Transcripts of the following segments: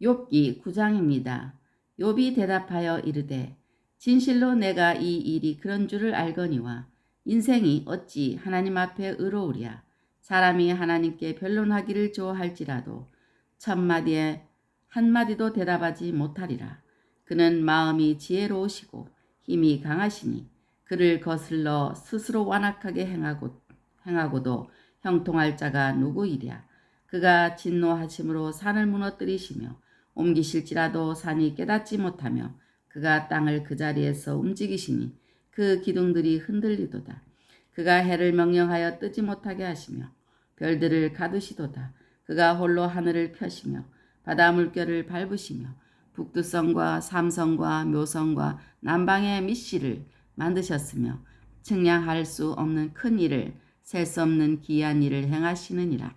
욥기 9장입니다. 욥이 대답하여 이르되 진실로 내가 이 일이 그런 줄을 알거니와 인생이 어찌 하나님 앞에 의로우랴. 사람이 하나님께 변론하기를 좋아할지라도 천마디에 한마디도 대답하지 못하리라. 그는 마음이 지혜로우시고 힘이 강하시니 그를 거슬러 스스로 완악하게 행하고도 형통할 자가 누구이랴. 그가 진노하심으로 산을 무너뜨리시며 옮기실지라도 산이 깨닫지 못하며 그가 땅을 그 자리에서 움직이시니 그 기둥들이 흔들리도다. 그가 해를 명령하여 뜨지 못하게 하시며 별들을 가두시도다. 그가 홀로 하늘을 펴시며 바다 물결을 밟으시며 북두성과 삼성과 묘성과 남방의 밑씨를 만드셨으며 측량할 수 없는 큰 일을 셀 수 없는 기이한 일을 행하시느니라.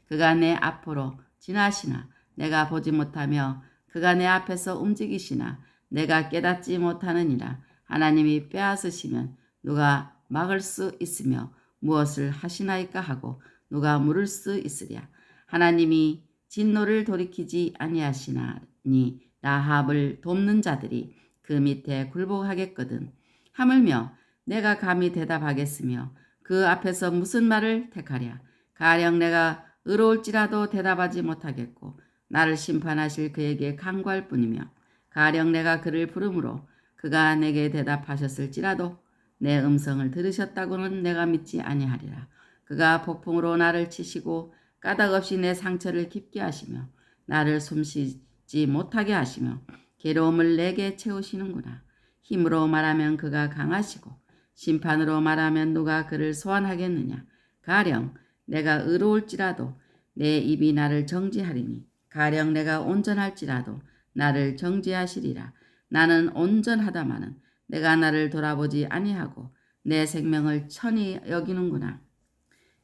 그가 내 앞으로 지나시나 내가 보지 못하며 그가 내 앞에서 움직이시나 내가 깨닫지 못하느니라. 하나님이 빼앗으시면 누가 막을 수 있으며 무엇을 하시나이까 하고 누가 물을 수 있으랴. 하나님이 진노를 돌이키지 아니하시나니 라합을 돕는 자들이 그 밑에 굴복하겠거든. 하물며 내가 감히 대답하겠으며 그 앞에서 무슨 말을 택하랴. 가령 내가 의로울지라도 대답하지 못하겠고 나를 심판하실 그에게 간구할 뿐이며 가령 내가 그를 부르므로 그가 내게 대답하셨을지라도 내 음성을 들으셨다고는 내가 믿지 아니하리라. 그가 폭풍으로 나를 치시고 까닭없이 내 상처를 깊게 하시며 나를 숨쉬지 못하게 하시며 괴로움을 내게 채우시는구나. 힘으로 말하면 그가 강하시고 심판으로 말하면 누가 그를 소환하겠느냐. 가령 내가 의로울지라도 내 입이 나를 정지하리니 가령 내가 온전할지라도 나를 정지하시리라. 나는 온전하다마는 내가 나를 돌아보지 아니하고 내 생명을 천히 여기는구나.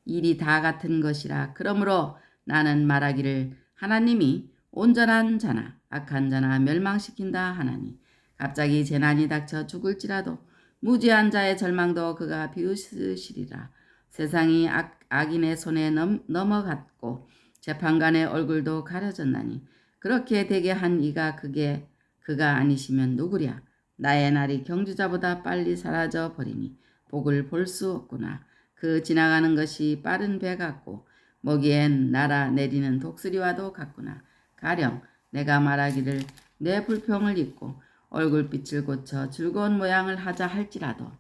일이 다 같은 것이라. 그러므로 나는 말하기를 하나님이 온전한 자나 악한 자나 멸망시킨다 하나니 갑자기 재난이 닥쳐 죽을지라도 무지한 자의 절망도 그가 비웃으시리라. 세상이 악인의 손에 넘어갔고 재판관의 얼굴도 가려졌나니 그렇게 되게 한 이가 그가 아니시면 누구랴. 나의 날이 경주자보다 빨리 사라져 버리니 복을 볼 수 없구나. 그 지나가는 것이 빠른 배 같고 먹이엔 날아 내리는 독수리와도 같구나. 가령 내가 말하기를 내 불평을 잊고 얼굴빛을 고쳐 즐거운 모양을 하자 할지라도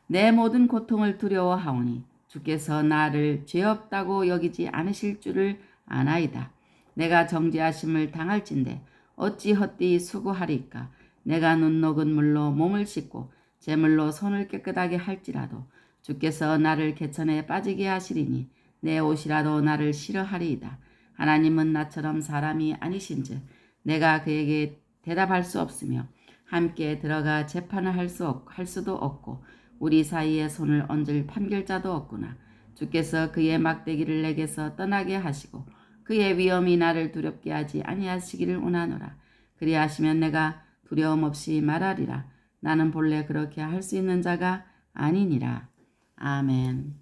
내 모든 고통을 두려워하오니 주께서 나를 죄 없다고 여기지 않으실 줄을 아나이다. 내가 정죄하심을 당할진대 어찌 헛되이 수고하리까. 내가 눈 녹은 물로 몸을 씻고 제물로 손을 깨끗하게 할지라도 주께서 나를 개천에 빠지게 하시리니 내 옷이라도 나를 싫어하리이다. 하나님은 나처럼 사람이 아니신즉 내가 그에게 대답할 수 없으며 함께 들어가 재판을 할 수도 없고 우리 사이에 손을 얹을 판결자도 없구나. 주께서 그의 막대기를 내게서 떠나게 하시고 그의 위엄이 나를 두렵게 하지 아니하시기를 원하노라. 그리하시면 내가 두려움 없이 말하리라. 나는 본래 그렇게 할 수 있는 자가 아니니라. 아멘.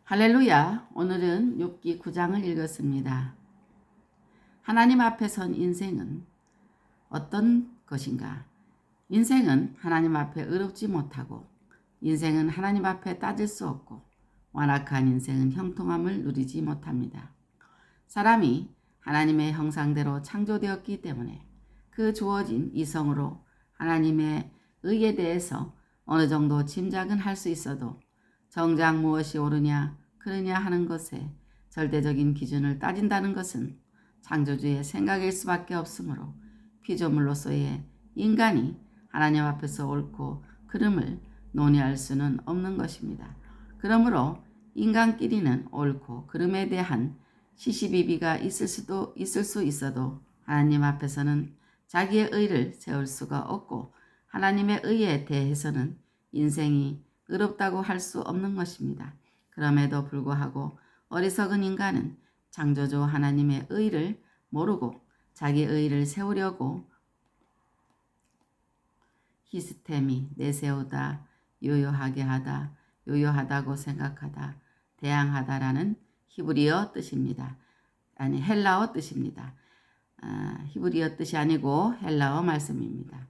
할렐루야. 오늘은 욥기 9장을 읽었습니다. 하나님 앞에 선 인생은 어떤 것인가? 인생은 하나님 앞에 의롭지 못하고 인생은 하나님 앞에 따질 수 없고 완악한 인생은 형통함을 누리지 못합니다. 사람이 하나님의 형상대로 창조되었기 때문에 그 주어진 이성으로 하나님의 의에 대해서 어느 정도 짐작은 할 수 있어도 정작 무엇이 옳으냐 그르냐 하는 것에 절대적인 기준을 따진다는 것은 창조주의 생각일 수밖에 없으므로 피조물로서의 인간이 하나님 앞에서 옳고 그름을 논의할 수는 없는 것입니다. 그러므로 인간끼리는 옳고 그름에 대한 시시비비가 있을 수 있어도 하나님 앞에서는 자기의 의를 세울 수가 없고 하나님의 의에 대해서는 인생이 의롭다고 할 수 없는 것입니다. 그럼에도 불구하고 어리석은 인간은 창조주 하나님의 의를 모르고 자기 의를 세우려고 히스템이 내세우다, 유효하게 하다, 유효하다고 생각하다, 대항하다라는 히브리어 뜻입니다. 아니 헬라어 뜻입니다. 히브리어 뜻이 아니고 헬라어 말씀입니다.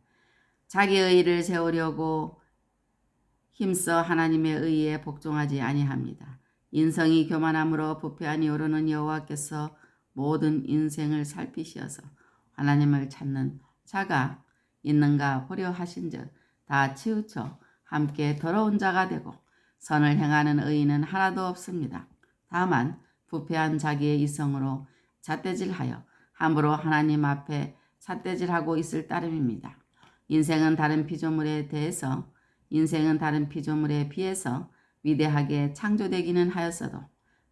자기의 의를 세우려고 힘써 하나님의 의에 복종하지 아니합니다. 인성이 교만함으로 부패하니 오르는 여호와께서 모든 인생을 살피시어서 하나님을 찾는 자가 있는가 보려 하신즉 다 치우쳐 함께 더러운 자가 되고 선을 행하는 의인은 하나도 없습니다. 다만 부패한 자기의 이성으로 잣대질하여 함부로 하나님 앞에 삿대질하고 있을 따름입니다. 인생은 다른 피조물에 비해서 위대하게 창조되기는 하였어도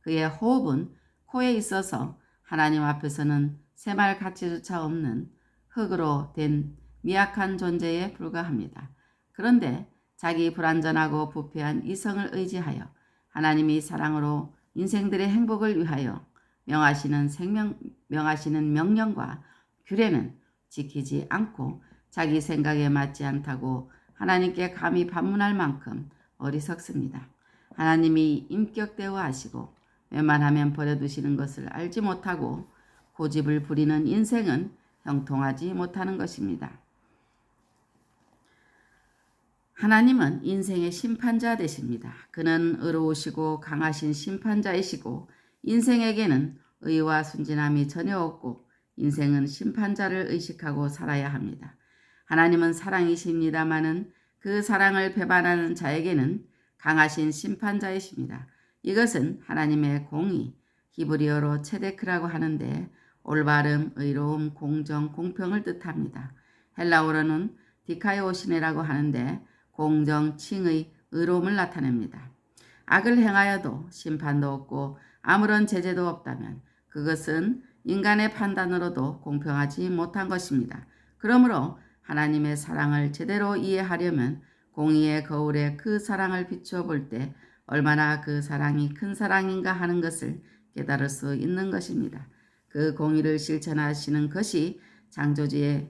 그의 호흡은 코에 있어서 하나님 앞에서는 새말 가치조차 없는 흙으로 된 미약한 존재에 불과합니다. 그런데 자기 불완전하고 부패한 이성을 의지하여 하나님이 사랑으로 인생들의 행복을 위하여 명하시는 명령과 규례는 지키지 않고 자기 생각에 맞지 않다고 하나님께 감히 반문할 만큼 어리석습니다. 하나님이 인격 대우하시고 웬만하면 버려두시는 것을 알지 못하고 고집을 부리는 인생은 형통하지 못하는 것입니다. 하나님은 인생의 심판자 되십니다. 그는 의로우시고 강하신 심판자이시고 인생에게는 의와 순진함이 전혀 없고 인생은 심판자를 의식하고 살아야 합니다. 하나님은 사랑이십니다마는 그 사랑을 배반하는 자에게는 강하신 심판자이십니다. 이것은 하나님의 공의, 히브리어로 체데크라고 하는데 올바름, 의로움, 공정, 공평을 뜻합니다. 헬라어로는 디카이오시네라고 하는데 공정, 칭의, 의로움을 나타냅니다. 악을 행하여도 심판도 없고 아무런 제재도 없다면 그것은 인간의 판단으로도 공평하지 못한 것입니다. 그러므로 하나님의 사랑을 제대로 이해하려면 공의의 거울에 그 사랑을 비추어 볼 때 얼마나 그 사랑이 큰 사랑인가 하는 것을 깨달을 수 있는 것입니다. 그 공의를 실천하시는 것이 창조주의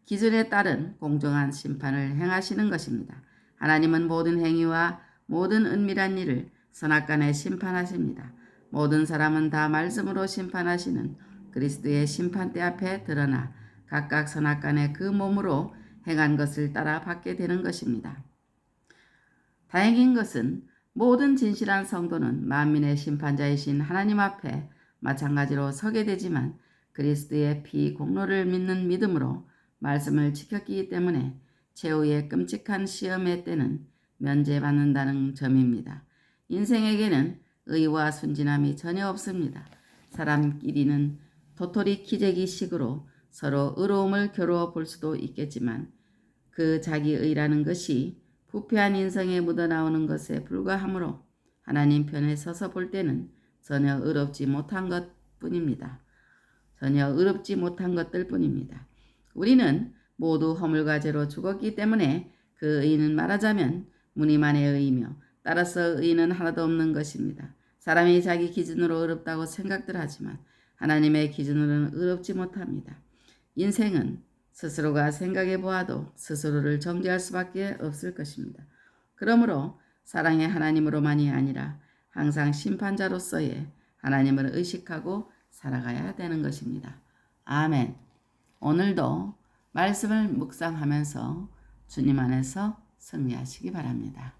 기준에 따른 공정한 심판을 행하시는 것입니다. 하나님은 모든 행위와 모든 은밀한 일을 선악간에 심판하십니다. 모든 사람은 다 말씀으로 심판하시는 그리스도의 심판대 앞에 드러나 각각 선악간에 그 몸으로 행한 것을 따라 받게 되는 것입니다. 다행인 것은 모든 진실한 성도는 만민의 심판자이신 하나님 앞에 마찬가지로 서게 되지만 그리스도의 피 공로를 믿는 믿음으로 말씀을 지켰기 때문에 최후의 끔찍한 시험의 때는 면제받는다는 점입니다. 인생에게는 의와 순진함이 전혀 없습니다. 사람끼리는 도토리 키재기식으로 서로 의로움을 겨루어 볼 수도 있겠지만 그 자기의라는 것이 부패한 인성에 묻어나오는 것에 불과하므로 하나님 편에 서서 볼 때는 전혀 의롭지 못한 것뿐입니다. 전혀 의롭지 못한 것들 뿐입니다. 우리는 모두 허물과 죄로 죽었기 때문에 그 의는 말하자면 무늬만의 의이며 따라서 의는 하나도 없는 것입니다. 사람이 자기 기준으로 의롭다고 생각들 하지만 하나님의 기준으로는 의롭지 못합니다. 인생은 스스로가 생각해 보아도 스스로를 정죄할 수밖에 없을 것입니다. 그러므로 사랑의 하나님으로만이 아니라 항상 심판자로서의 하나님을 의식하고 살아가야 되는 것입니다. 아멘. 오늘도 말씀을 묵상하면서 주님 안에서 승리하시기 바랍니다.